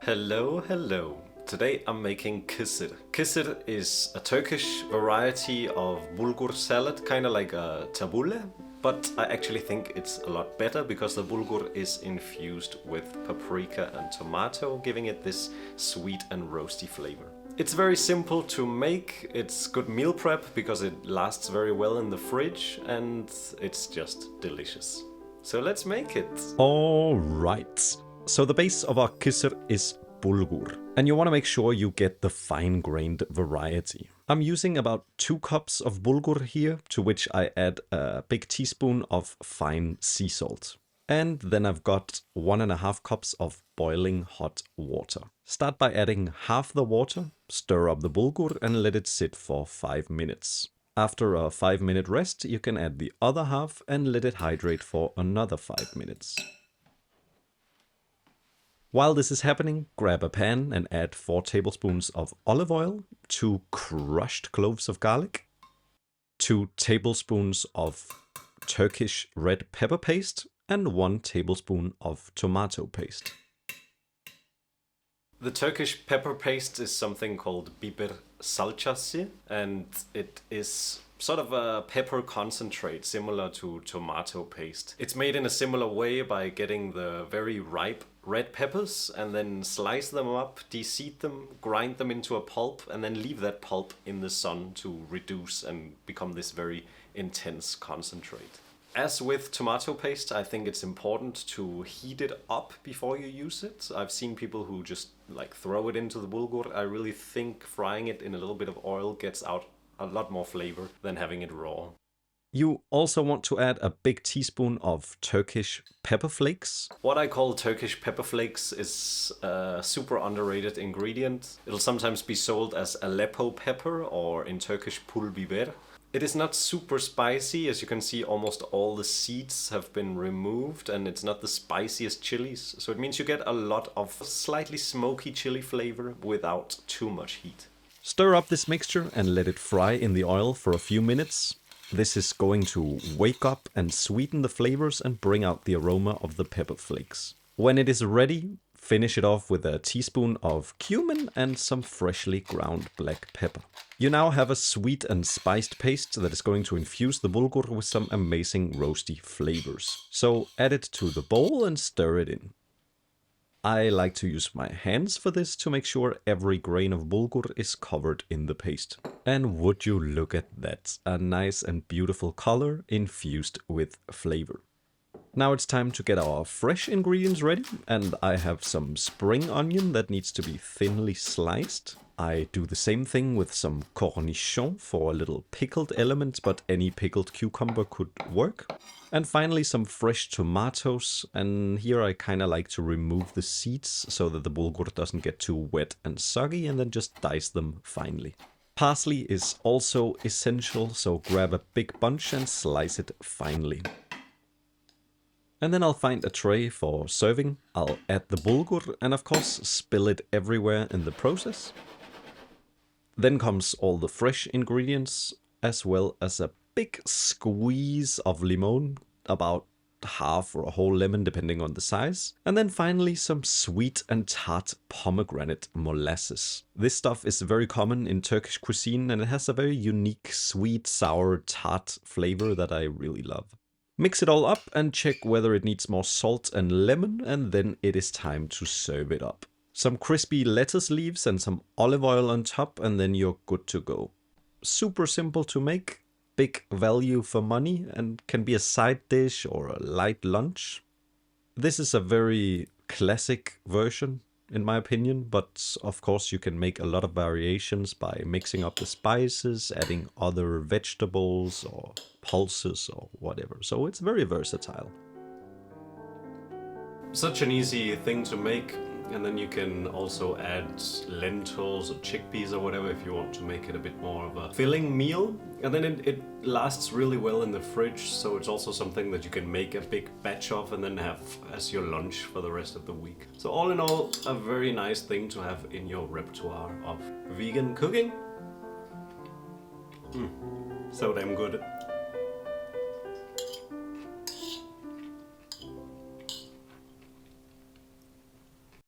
Hello, hello. Today I'm making kisir. Kisir is a Turkish variety of bulgur salad, kind of like a tabouleh, but I actually think it's a lot better because the bulgur is infused with paprika and tomato, giving it this sweet and roasty flavor. It's very simple to make, it's good meal prep because it lasts very well in the fridge and it's just delicious. So let's make it. All right. So the base of our kisir is bulgur, and you want to make sure you get the fine-grained variety. I'm using about 2 cups of bulgur here, to which I add a big teaspoon of fine sea salt. And then I've got 1.5 cups of boiling hot water. Start by adding half the water, stir up the bulgur and let it sit for 5 minutes. After a 5-minute rest, you can add the other half and let it hydrate for another 5 minutes. While this is happening, grab a pan and add 4 tablespoons of olive oil, 2 crushed cloves of garlic, 2 tablespoons of Turkish red pepper paste, and 1 tablespoon of tomato paste. The Turkish pepper paste is something called biber salçası, and it is sort of a pepper concentrate similar to tomato paste. It's made in a similar way by getting the very ripe red peppers and then slice them up, de-seed them, grind them into a pulp, and then leave that pulp in the sun to reduce and become this very intense concentrate. As with tomato paste, I think it's important to heat it up before you use it. I've seen people who just throw it into the bulgur. I really think frying it in a little bit of oil gets out a lot more flavor than having it raw. You also want to add a big teaspoon of Turkish pepper flakes. What I call Turkish pepper flakes is a super underrated ingredient. It'll sometimes be sold as Aleppo pepper or in Turkish Pul Biber. It is not super spicy. As you can see, almost all the seeds have been removed and it's not the spiciest chilies. So it means you get a lot of slightly smoky chili flavor without too much heat. Stir up this mixture and let it fry in the oil for a few minutes. This is going to wake up and sweeten the flavors and bring out the aroma of the pepper flakes. When it is ready, finish it off with a teaspoon of cumin and some freshly ground black pepper. You now have a sweet and spiced paste that is going to infuse the bulgur with some amazing roasty flavors. So add it to the bowl and stir it in. I like to use my hands for this to make sure every grain of bulgur is covered in the paste. And would you look at that, a nice and beautiful color infused with flavor. Now it's time to get our fresh ingredients ready, and I have some spring onion that needs to be thinly sliced. I do the same thing with some cornichons for a little pickled element, but any pickled cucumber could work. And finally some fresh tomatoes, and here I kind of like to remove the seeds so that the bulgur doesn't get too wet and soggy, and then just dice them finely. Parsley is also essential, so grab a big bunch and slice it finely. And then I'll find a tray for serving. I'll add the bulgur and of course spill it everywhere in the process. Then comes all the fresh ingredients, as well as a big squeeze of limon, about half or a whole lemon depending on the size. And then finally some sweet and tart pomegranate molasses. This stuff is very common in Turkish cuisine and it has a very unique sweet, sour, tart flavor that I really love. Mix it all up and check whether it needs more salt and lemon, and then it is time to serve it up. Some crispy lettuce leaves and some olive oil on top, and then you're good to go. Super simple to make, big value for money, and can be a side dish or a light lunch. This is a very classic version, in my opinion, but of course you can make a lot of variations by mixing up the spices, adding other vegetables or pulses or whatever. So it's very versatile. Such an easy thing to make. And then you can also add lentils or chickpeas or whatever if you want to make it a bit more of a filling meal. And then it lasts really well in the fridge, so it's also something that you can make a big batch of and then have as your lunch for the rest of the week. So all in all, a very nice thing to have in your repertoire of vegan cooking. So damn good.